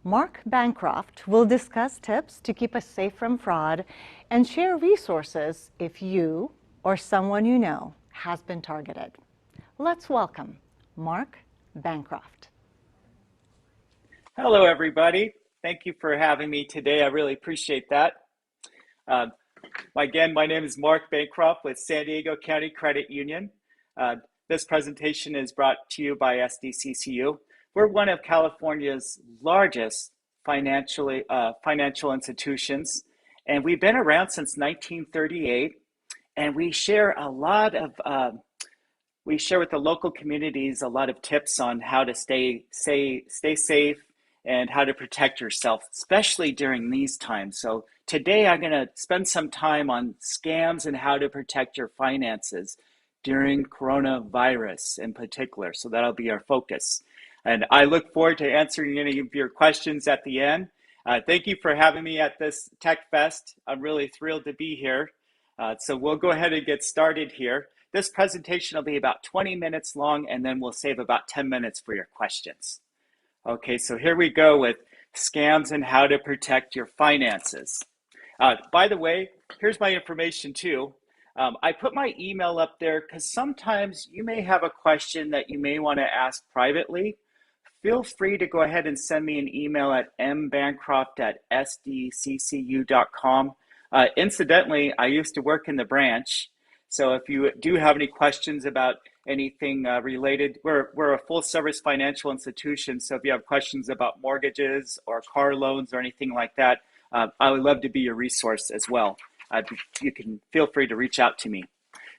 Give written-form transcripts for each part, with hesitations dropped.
Marc Bancroft will discuss tips to keep us safe from fraud and share resources if you or someone you know has been targeted. Let's welcome Marc Bancroft. Hello, everybody. Thank you for having me today. I really appreciate that. Again, my name is Marc Bancroft with San Diego County Credit Union. This presentation is brought to you by SDCCU. We're one of California's largest financial institutions, and we've been around since 1938. And we share a lot of we share with the local communities a lot of tips on how to stay safe and how to protect yourself, especially during these times. So today I'm going to spend some time on scams and how to protect your finances during coronavirus in particular. So that'll be our focus. And I look forward to answering any of your questions at the end. Thank you for having me at this Tech Fest. I'm really thrilled to be here. So we'll go ahead and get started here. This presentation will be about 20 minutes long, and then we'll save about 10 minutes for your questions. Okay, so here we go with scams and how to protect your finances. By the way, here's my information too. I put my email up there because sometimes you may have a question that you may want to ask privately. Feel free to go ahead and send me an email at mbancroft@sdccu.com. Incidentally, I used to work in the branch. So if you do have any questions about anything related, we're a full service financial institution. So if you have questions about mortgages or car loans or anything like that, I would love to be your resource as well. You can feel free to reach out to me.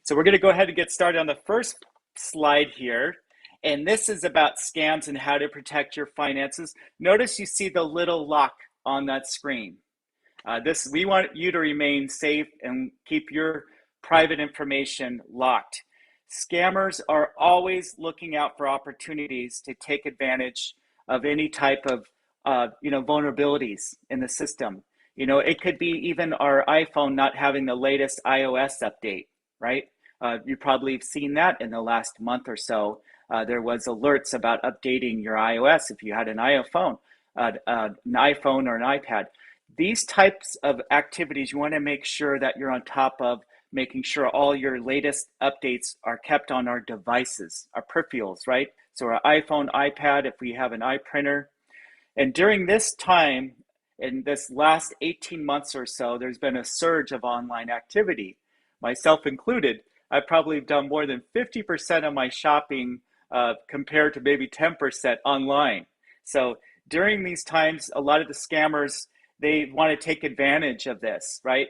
So we're going to go ahead and get started on the first slide here. And this is about scams and how to protect your finances. Notice you see the little lock on that screen. We want you to remain safe and keep your private information locked. Scammers are always looking out for opportunities to take advantage of any type of vulnerabilities in the system. It could be even our iPhone not having the latest iOS update, right? You probably have seen that in the last month or so. There was alerts about updating your iOS if you had an iPhone or an iPad. These types of activities, you want to make sure that you're on top of making sure all your latest updates are kept on our devices, our peripherals, right? So our iPhone, iPad, if we have an iPrinter. And during this time, in this last 18 months or so, there's been a surge of online activity, myself included. I've probably done more than 50% of my shopping compared to maybe 10% online. So during these times, a lot of the scammers, they want to take advantage of this, right?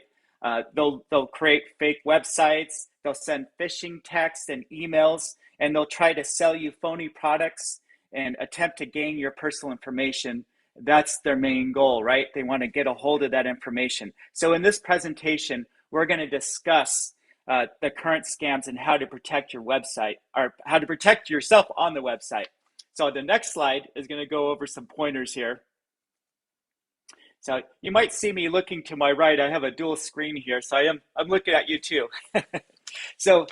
They'll create fake websites, they'll send phishing texts and emails, and they'll try to sell you phony products and attempt to gain your personal information. That's their main goal, right? They want to get a hold of that information. So in this presentation, we're going to discuss the current scams and how to protect your website, or how to protect yourself on the website. So the next slide is going to go over some pointers here. So you might see me looking to my right. I have a dual screen here, so I'm looking at you too. So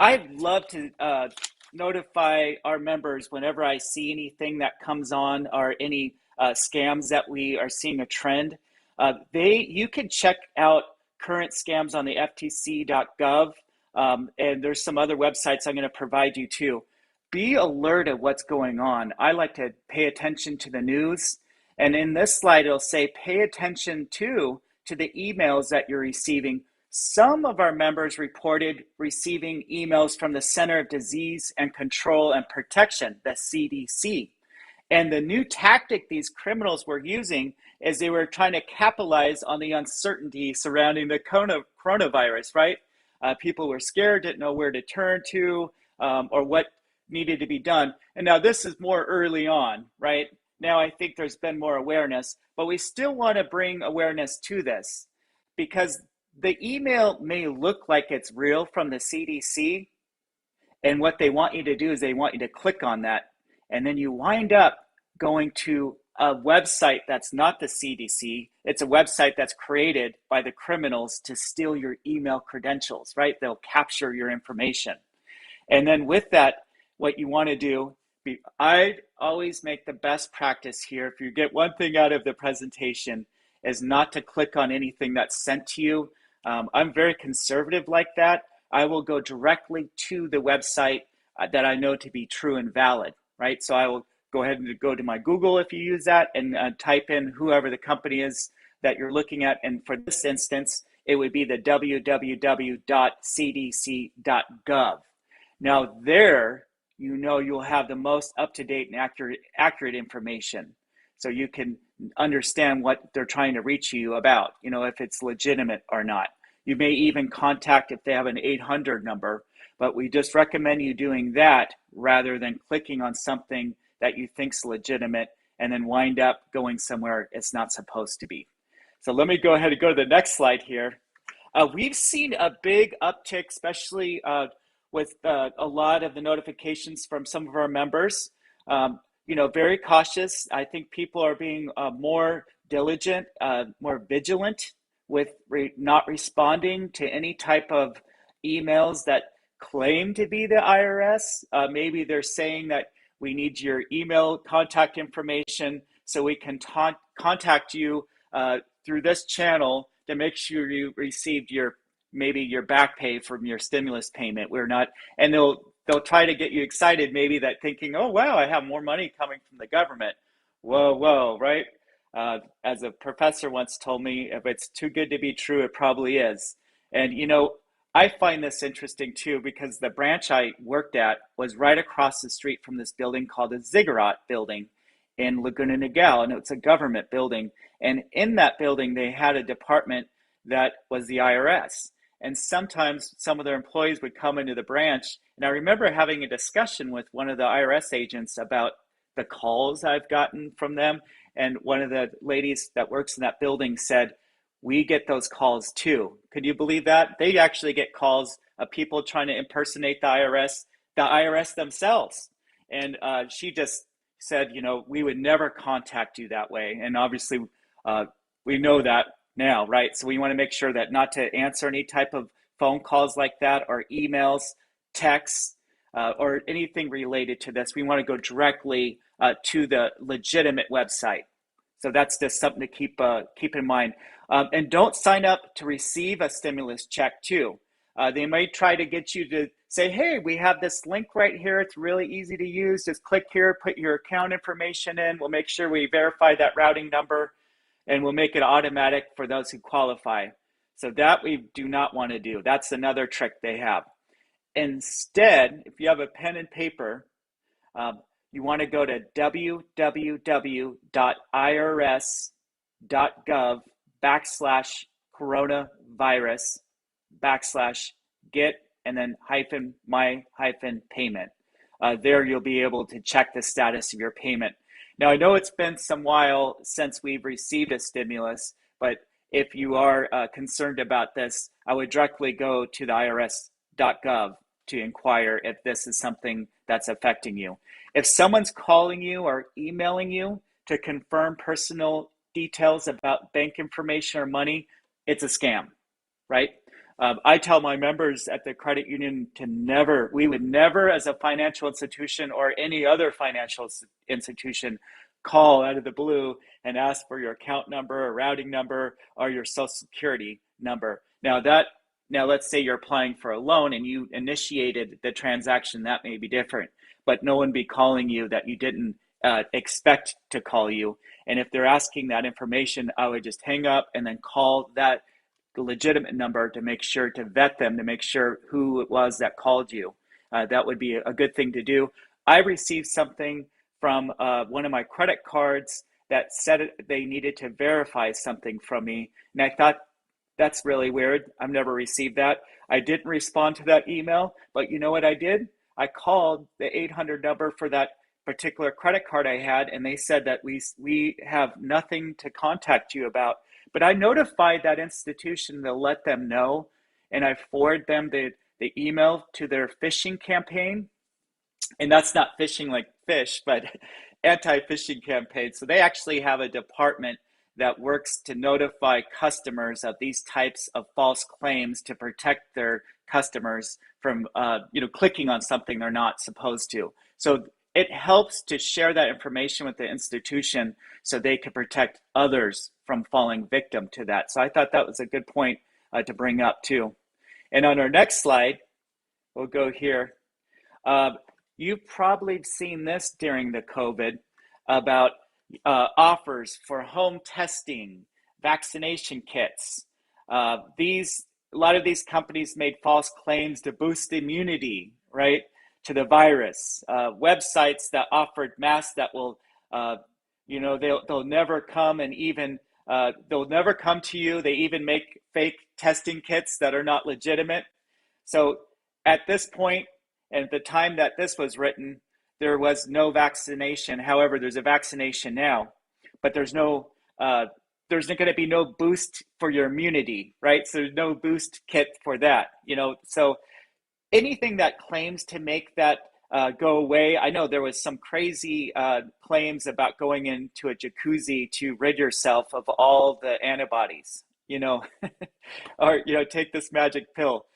I'd love to notify our members whenever I see anything that comes on or any scams that we are seeing a trend. You can check out current scams on the ftc.gov, and there's some other websites I'm going to provide you too. Be alert of what's going on. I like to pay attention to the news. And in this slide, it'll say, pay attention to the emails that you're receiving. Some of our members reported receiving emails from the Center of Disease and Control and Protection, the CDC. And the new tactic these criminals were using is they were trying to capitalize on the uncertainty surrounding the coronavirus, right? People were scared, didn't know where to turn to or what needed to be done. And now this is more early on, right? Now I think there's been more awareness, but we still want to bring awareness to this because the email may look like it's real from the CDC, and what they want you to do is they want you to click on that, and then you wind up going to a website that's not the CDC. It's a website that's created by the criminals to steal your email credentials, right? They'll capture your information. And then with that, what you want to do I always make the best practice here. If you get one thing out of the presentation, is not to click on anything that's sent to you. I'm very conservative like that. I will go directly to the website that I know to be true and valid, right? So I will go ahead and go to my Google if you use that and type in whoever the company is that you're looking at. And for this instance, it would be the www.cdc.gov. Now there, you'll have the most up-to-date and accurate information. So you can understand what they're trying to reach you about, if it's legitimate or not. You may even contact if they have an 800 number, but we just recommend you doing that rather than clicking on something that you think's legitimate and then wind up going somewhere it's not supposed to be. So let me go ahead and go to the next slide here. We've seen a big uptick, especially with a lot of the notifications from some of our members. Very cautious. I think people are being more diligent, more vigilant with not responding to any type of emails that claim to be the IRS. Maybe they're saying that we need your email contact information so we can contact you through this channel to make sure you received maybe your back pay from your stimulus payment. We're not, and they'll try to get you excited, maybe that thinking, oh wow, I have more money coming from the government. Whoa, right? As a professor once told me, if it's too good to be true, it probably is. And I find this interesting too, because the branch I worked at was right across the street from this building called the Ziggurat building in Laguna Niguel, and it's a government building. And in that building, they had a department that was the IRS. And sometimes some of their employees would come into the branch. And I remember having a discussion with one of the IRS agents about the calls I've gotten from them. And one of the ladies that works in that building said, we get those calls too. Could you believe that? They actually get calls of people trying to impersonate the IRS themselves. And she just said, we would never contact you that way. And obviously, we know that now, right? So we want to make sure that not to answer any type of phone calls like that or emails, texts, or anything related to this. We want to go directly to the legitimate website. So that's just something to keep in mind. And don't sign up to receive a stimulus check too. They might try to get you to say, hey, we have this link right here. It's really easy to use. Just click here, put your account information in. We'll make sure we verify that routing number, and we'll make it automatic for those who qualify. So that we do not want to do. That's another trick they have. Instead, if you have a pen and paper, you want to go to www.irs.gov/coronavirus/get and then -my-payment. There you'll be able to check the status of your payment. Now, I know it's been some while since we've received a stimulus, but if you are concerned about this, I would directly go to the irs.gov to inquire if this is something that's affecting you. If someone's calling you or emailing you to confirm personal details about bank information or money, it's a scam, right? I tell my members at the credit union we would never as a financial institution or any other financial institution call out of the blue and ask for your account number or routing number or your social security number. Now let's say you're applying for a loan and you initiated the transaction, that may be different, but no one be calling you that you didn't expect to call you. And if they're asking that information, I would just hang up and then call that legitimate number to make sure to vet them, to make sure who it was that called you. That would be a good thing to do. I received something from one of my credit cards that said they needed to verify something from me. And I thought, that's really weird. I've never received that. I didn't respond to that email, but you know what I did? I called the 800 number for that particular credit card I had, and they said that we have nothing to contact you about. But I notified that institution to let them know, and I forwarded them the email to their phishing campaign. And that's not phishing like fish, but anti-phishing campaign. So they actually have a department that works to notify customers of these types of false claims to protect their customers from clicking on something they're not supposed to. So it helps to share that information with the institution so they can protect others from falling victim to that. So I thought that was a good point to bring up too. And on our next slide, we'll go here. You've probably seen this during the COVID about offers for home testing, vaccination kits. A lot of these companies made false claims to boost immunity, right, to the virus. Websites that offered masks that will, they'll never come and even they'll never come to you. They even make fake testing kits that are not legitimate. So at this point, and at the time that this was written, there was no vaccination. However, there's a vaccination now, but there's going to be no boost for your immunity, right? So there's no boost kit for that, So anything that claims to make that go away. I know there was some crazy claims about going into a jacuzzi to rid yourself of all the antibodies, or, take this magic pill.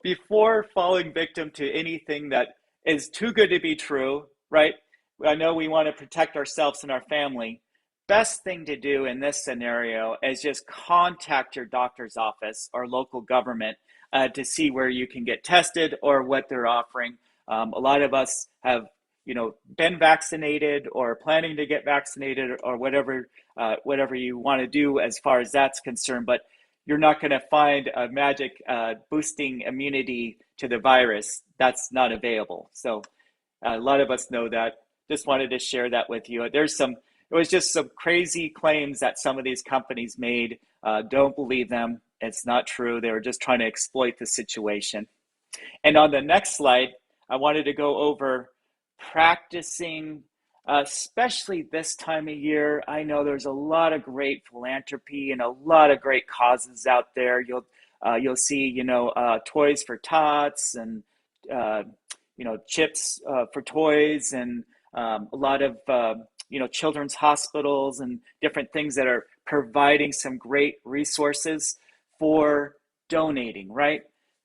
Before falling victim to anything that is too good to be true, right? I know we want to protect ourselves and our family. Best thing to do in this scenario is just contact your doctor's office or local government to see where you can get tested or what they're offering. A lot of us have, been vaccinated or planning to get vaccinated or whatever you want to do as far as that's concerned. But you're not going to find a magic boosting immunity to the virus. That's not available. So a lot of us know that. Just wanted to share that with you. It was just some crazy claims that some of these companies made. Don't believe them. It's not true. They were just trying to exploit the situation. And on the next slide, I wanted to go over practicing, especially this time of year. I know there's a lot of great philanthropy and a lot of great causes out there. You'll see, toys for tots and chips for toys and a lot of children's hospitals and different things that are providing some great resources for donating, right?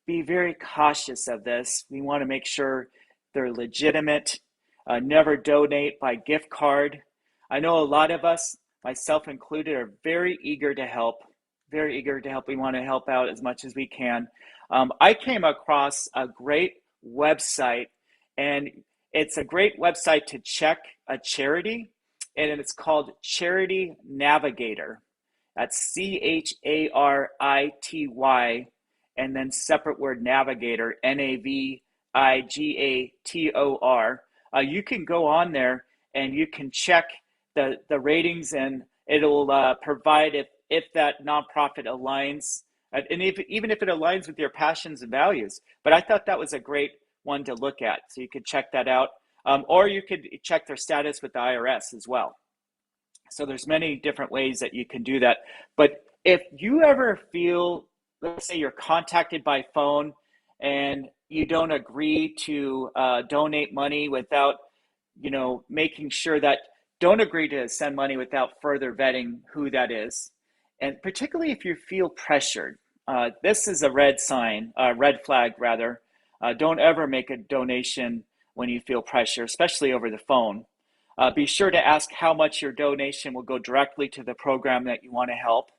Be very cautious of this. We want to make sure they're legitimate. Never donate by gift card. I know a lot of us, myself included, are very eager to help. Very eager to help. We want to help out as much as we can. I came across a great website, and it's a great website to check a charity, and it's called Charity Navigator. That's CHARITY, and then separate word Navigator, NAVIGATOR. You can go on there and you can check the ratings, and it'll provide if that nonprofit aligns, and even if it aligns with your passions and values. But I thought that was a great one to look at. So you could check that out. Or you could check their status with the IRS as well. So there's many different ways that you can do that. But if you ever feel, let's say you're contacted by phone and you don't agree to donate money without, making sure that, don't agree to send money without further vetting who that is. And particularly if you feel pressured, this is a red flag rather. Don't ever make a donation when you feel pressure, especially over the phone. Be sure to ask how much your donation will go directly to the program that you want to help.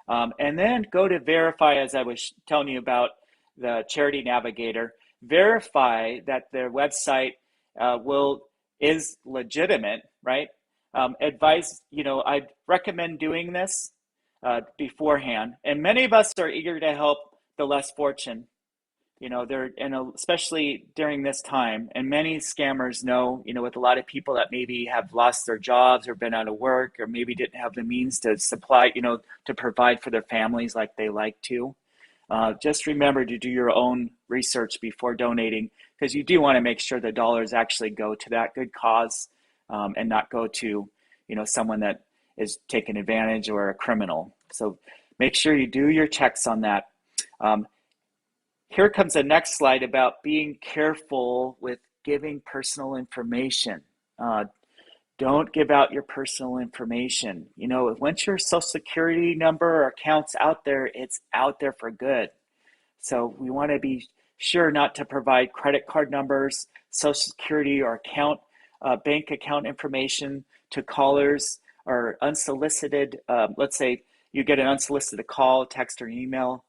And then go to verify, as I was telling you about the Charity Navigator. Verify that their website is legitimate, right? I'd recommend doing this beforehand. And many of us are eager to help the less fortunate. Especially during this time, and many scammers know, with a lot of people that maybe have lost their jobs or been out of work or maybe didn't have the means to supply, to provide for their families like they like to. Just remember to do your own research before donating, because you do want to make sure the dollars actually go to that good cause and not go to, someone that is taking advantage or a criminal. So make sure you do your checks on that. Here comes the next slide about being careful with giving personal information. Don't give out your personal information. Once your social security number or account's out there, it's out there for good. So we want to be sure not to provide credit card numbers, social security or account bank account information to callers or unsolicited. Let's say you get an unsolicited call, text, or email.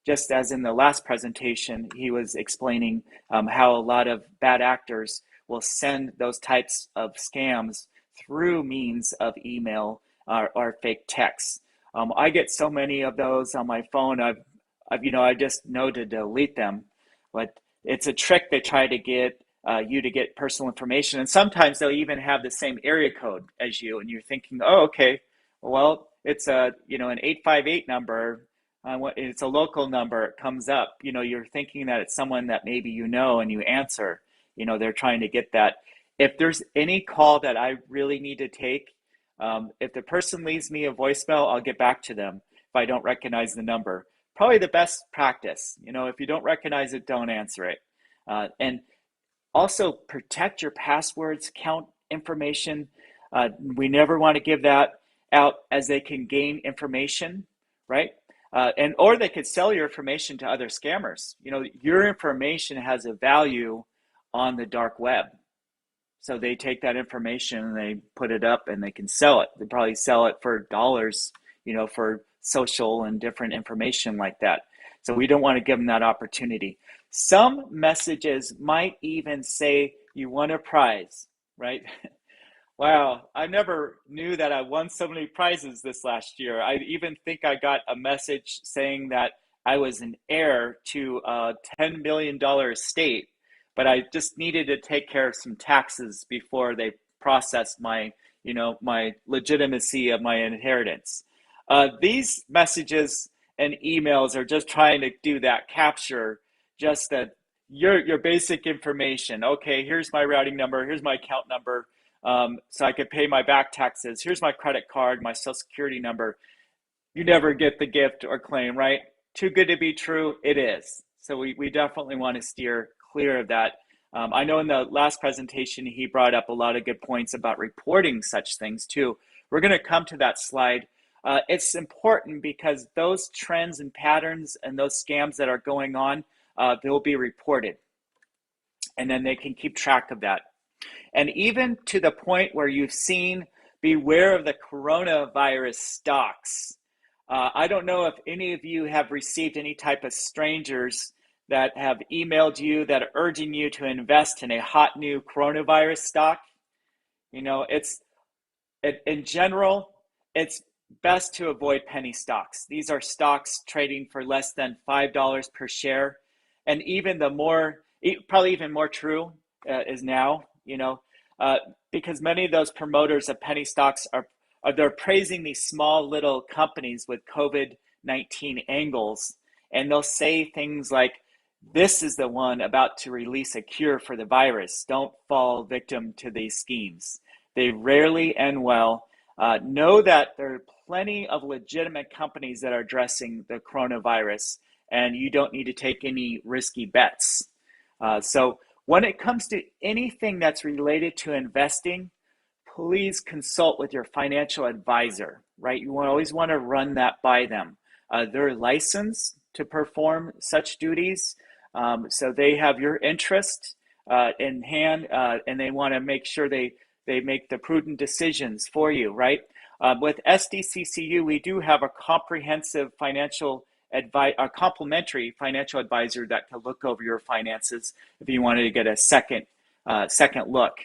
Just as in the last presentation, he was explaining how a lot of bad actors will send those types of scams through means of email or fake texts. I get so many of those on my phone. I just know to delete them. But it's a trick they try to get you to get personal information, and sometimes they'll even have the same area code as you, and you're thinking, oh, okay, well, it's an 858 number. It's a local number. It comes up. You're thinking that it's someone that maybe and you answer. They're trying to get that. If there's any call that I really need to take, if the person leaves me a voicemail, I'll get back to them if I don't recognize the number. Probably the best practice. If you don't recognize it, don't answer it. And also protect your passwords, account information. We never want to give that out, as they can gain information, right? Or they could sell your information to other scammers. Your information has a value on the dark web. So they take that information and they put it up and they can sell it. They probably sell it for dollars, for social and different information like that. So we don't want to give them that opportunity. Some messages might even say you won a prize, right? Wow, I never knew that I won so many prizes this last year. I even think I got a message saying that I was an heir to a $10 million estate, but I just needed to take care of some taxes before they processed my legitimacy of my inheritance. These messages and emails are just trying to do that, capture just that your basic information. Okay, here's my routing number, here's my account number, so I could pay my back taxes. Here's my credit card, my social security number. You never get the gift or claim, right? Too good to be true, it is. So we definitely want to steer clear of that. I know in the last presentation, he brought up a lot of good points about reporting such things too. We're going to come to that slide. It's important because those trends and patterns and those scams that are going on, they'll be reported. And then they can keep track of that. And even to the point where you've seen, beware of the coronavirus stocks. I don't know if any of you have received any type of strangers that have emailed you that are urging you to invest in a hot new coronavirus stock. In general, it's best to avoid penny stocks. These are stocks trading for less than $5 per share. And probably even more true is now, because many of those promoters of penny stocks they're praising these small little companies with COVID-19 angles. And they'll say things like, this is the one about to release a cure for the virus. Don't fall victim to these schemes. They rarely end well. Know that there are plenty of legitimate companies that are addressing the coronavirus, and you don't need to take any risky bets. So when it comes to anything that's related to investing, please consult with your financial advisor, right? You always want to run that by them. They're licensed to perform such duties, so they have your interest in hand, and they want to make sure they make the prudent decisions for you, right? With SDCCU, we do have a comprehensive a complimentary financial advisor that can look over your finances if you wanted to get a second look.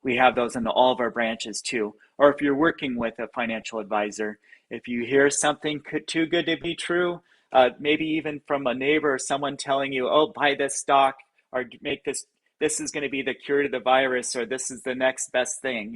We have those in all of our branches too. Or if you're working with a financial advisor, if you hear something too good to be true, maybe even from a neighbor or someone telling you, oh, buy this stock or make this is going to be the cure to the virus, or this is the next best thing,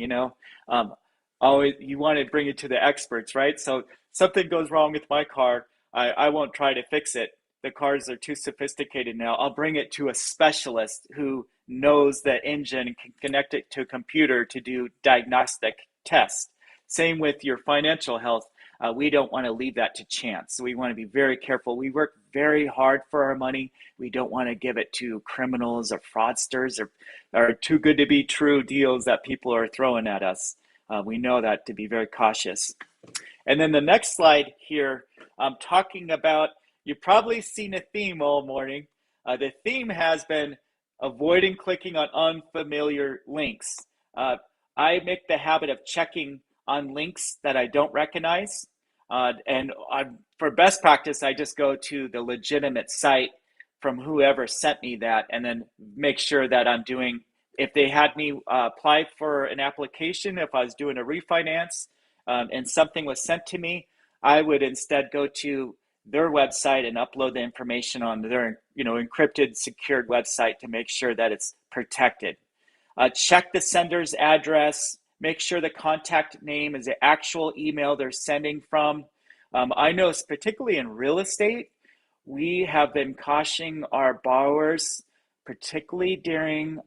always you want to bring it to the experts, right? So something goes wrong with my car, I won't try to fix it. The cars are too sophisticated now. I'll bring it to a specialist who knows the engine and can connect it to a computer to do diagnostic tests. Same with your financial health. We don't want to leave that to chance. So we want to be very careful. We work very hard for our money. We don't want to give it to criminals or fraudsters or too good to be true deals that people are throwing at us. We know that to be very cautious. And then the next slide here, I'm talking about, you've probably seen a theme all morning. The theme has been avoiding clicking on unfamiliar links. Uh, I make the habit of checking on links that I don't recognize. For best practice, I just go to the legitimate site from whoever sent me that and then make sure that I'm doing, if they had me apply for an application, if I was doing a refinance and something was sent to me, I would instead go to their website and upload the information on their encrypted, secured website to make sure that it's protected. Check the sender's address. Make sure the contact name is the actual email they're sending from. I know, particularly in real estate, we have been cautioning our borrowers, particularly during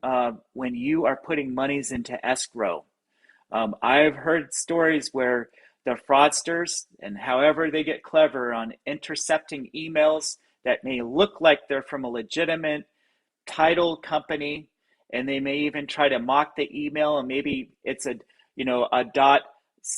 when you are putting monies into escrow. I've heard stories where the fraudsters, and however they get clever on intercepting emails that may look like they're from a legitimate title company, and they may even try to mock the email, and maybe it's a dot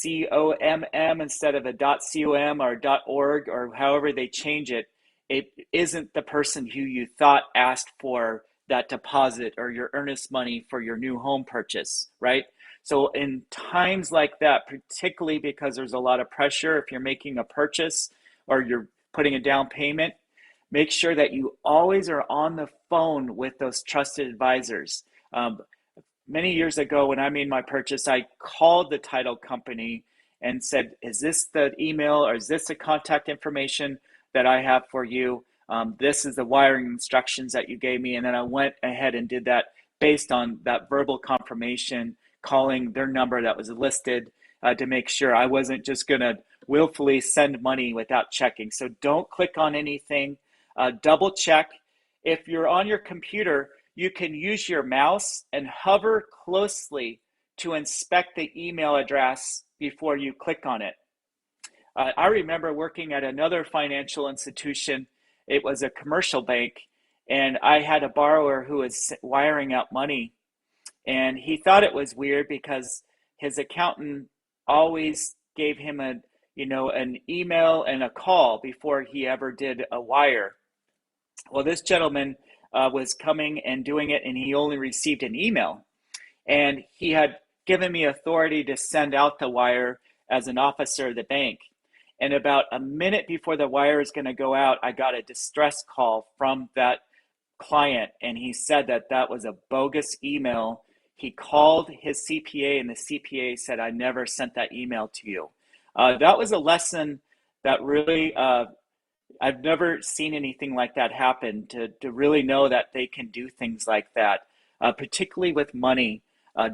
com instead of a dot com or dot org, or however they change it. It isn't the person who you thought asked for that deposit or your earnest money for your new home purchase, right? So in times like that, particularly because there's a lot of pressure, if you're making a purchase or you're putting a down payment, make sure that you always are on the phone with those trusted advisors. Many years ago, when I made my purchase, I called the title company and said, is this the email or is this the contact information that I have for you? This is the wiring instructions that you gave me. And then I went ahead and did that based on that verbal confirmation, calling their number that was listed to make sure I wasn't just going to willfully send money without checking. So don't click on anything. Double check. If you're on your computer, you can use your mouse and hover closely to inspect the email address before you click on it. I remember working at another financial institution. It was a commercial bank, and I had a borrower who was wiring out money, and he thought it was weird because his accountant always gave him an email and a call before he ever did a wire. Well, this gentleman was coming and doing it, and he only received an email. And he had given me authority to send out the wire as an officer of the bank. And about a minute before the wire is going to go out, I got a distress call from that client, and he said that that was a bogus email. He called his CPA, and the CPA said, I never sent that email to you. That was a lesson that really I've never seen anything like that happen, to really know that they can do things like that, particularly with money.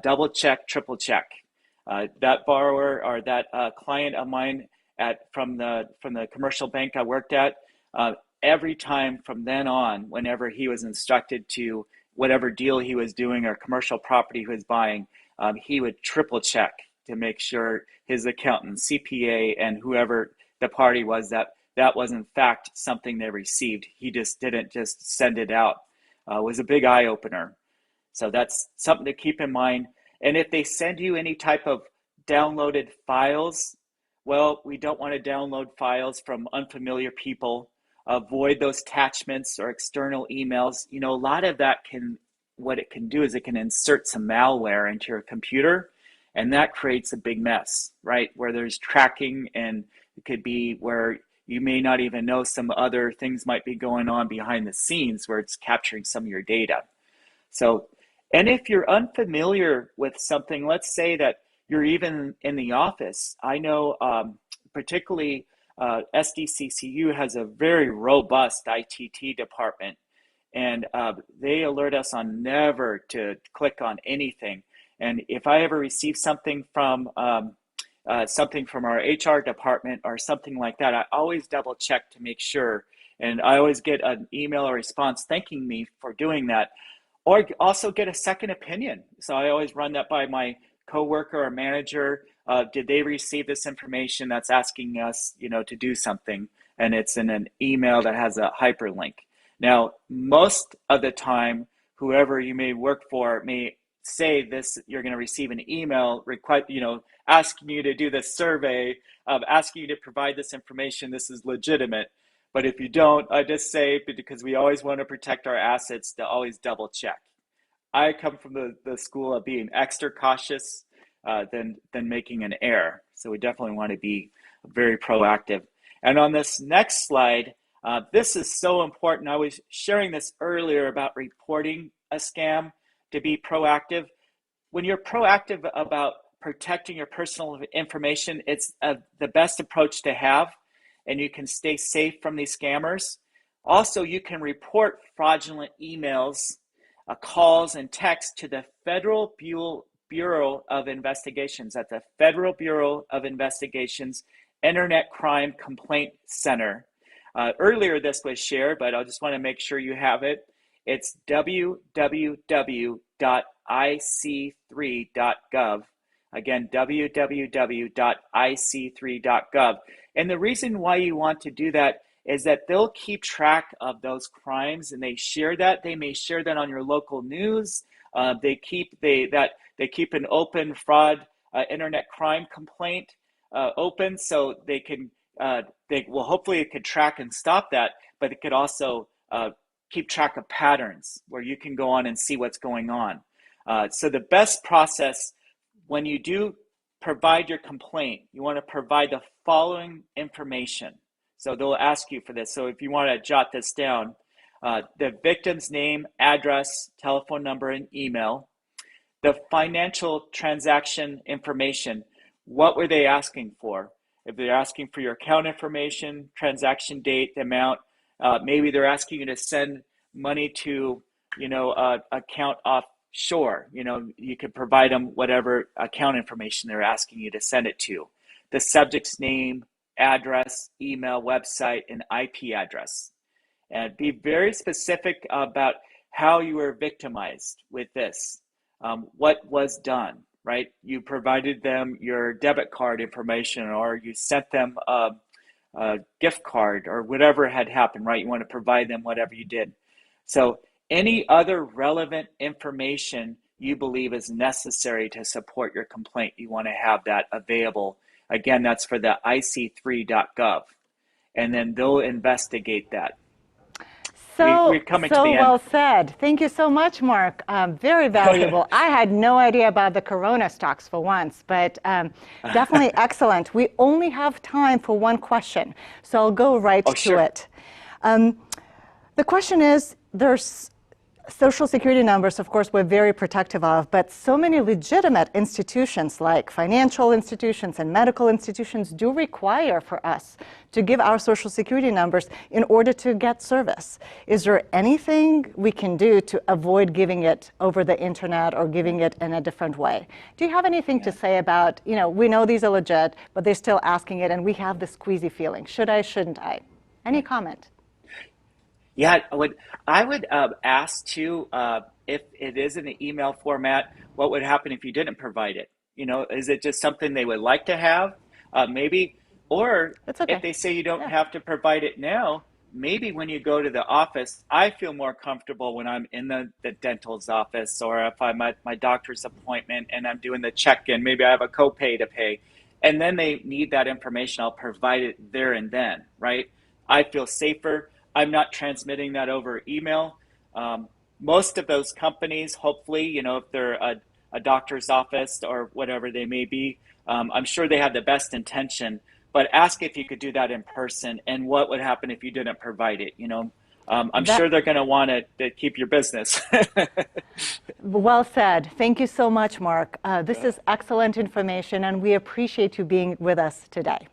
Double check, triple check. That borrower or that client of mine from the commercial bank I worked at, every time from then on, whenever he was instructed to whatever deal he was doing or commercial property he was buying, he would triple check to make sure his accountant, CPA, and whoever the party was that was in fact something they received. He just didn't just send it out. It was a big eye opener. So that's something to keep in mind. And if they send you any type of downloaded files, well, we don't want to download files from unfamiliar people. Avoid those attachments or external emails. A lot of that what it can do is it can insert some malware into your computer, and that creates a big mess, right? Where there's tracking, and it could be where you may not even know some other things might be going on behind the scenes where it's capturing some of your data. So, and if you're unfamiliar with something, let's say that you're even in the office. I know particularly SDCCU has a very robust ITT department, and they alert us on never to click on anything. And if I ever receive something from our HR department or something like that, I always double check to make sure. And I always get an email or response thanking me for doing that, or also get a second opinion. So I always run that by my coworker or manager. Did they receive this information that's asking us, to do something? And it's in an email that has a hyperlink. Now, most of the time, whoever you may work for may say this, you're going to receive an email asking you to do this survey, asking you to provide this information. This is legitimate. But if you don't, I just say, because we always want to protect our assets, to always double check. I come from the school of being extra cautious than making an error. So we definitely want to be very proactive. And on this next slide, this is so important. I was sharing this earlier about reporting a scam to be proactive. When you're proactive about protecting your personal information, it's the best approach to have, and you can stay safe from these scammers. Also, you can report fraudulent emails, calls, and texts to the Federal Bureau of Investigations, at the Federal Bureau of Investigations Internet Crime Complaint Center. Earlier this was shared, but I just want to make sure you have it. It's www.ic3.gov. Again, www.ic3.gov. And the reason why you want to do that is that they'll keep track of those crimes, and they share that. They may share that on your local news. They keep an open fraud internet crime complaint open, so they can hopefully it could track and stop that, but it could also keep track of patterns where you can go on and see what's going on. So the best process when you do provide your complaint, you want to provide the following information. So they'll ask you for this. So if you want to jot this down, the victim's name, address, telephone number, and email, the financial transaction information. What were they asking for? If they're asking for your account information, transaction date, the amount, maybe they're asking you to send money to, account offshore. You could provide them whatever account information they're asking you to send it to. The subject's name, address, email, website, and IP address. And be very specific about how you were victimized with this. What was done, right? You provided them your debit card information, or you sent them a gift card, or whatever had happened, right? You want to provide them whatever you did. So any other relevant information you believe is necessary to support your complaint, you want to have that available. Again, that's for the ic3.gov, and then they'll investigate that. So coming to the end. Well said. Thank you so much, Marc. Very valuable. I had no idea about the Corona stocks for once, but definitely excellent. We only have time for one question, so I'll go right to it. The question is, there's Social Security numbers, of course, we're very protective of, but so many legitimate institutions like financial institutions and medical institutions do require for us to give our Social Security numbers in order to get service. Is there anything we can do to avoid giving it over the internet or giving it in a different way? Do you have anything to say about, we know these are legit, but they're still asking it and we have this queasy feeling. Should I, shouldn't I? Any comment? Yeah, I would ask too, if it is in an email format, what would happen if you didn't provide it? Is it just something they would like to have? Maybe, or if they say you don't have to provide it now, maybe when you go to the office, I feel more comfortable when I'm in the dental's office, or if I'm at my doctor's appointment and I'm doing the check-in, maybe I have a copay to pay, and then they need that information, I'll provide it there and then, right? I feel safer. I'm not transmitting that over email. Most of those companies, hopefully, if they're a doctor's office or whatever they may be, I'm sure they have the best intention, but ask if you could do that in person and what would happen if you didn't provide it. I'm sure they're going to want to keep your business. Well said. Thank you so much, Marc. This is excellent information, and we appreciate you being with us today.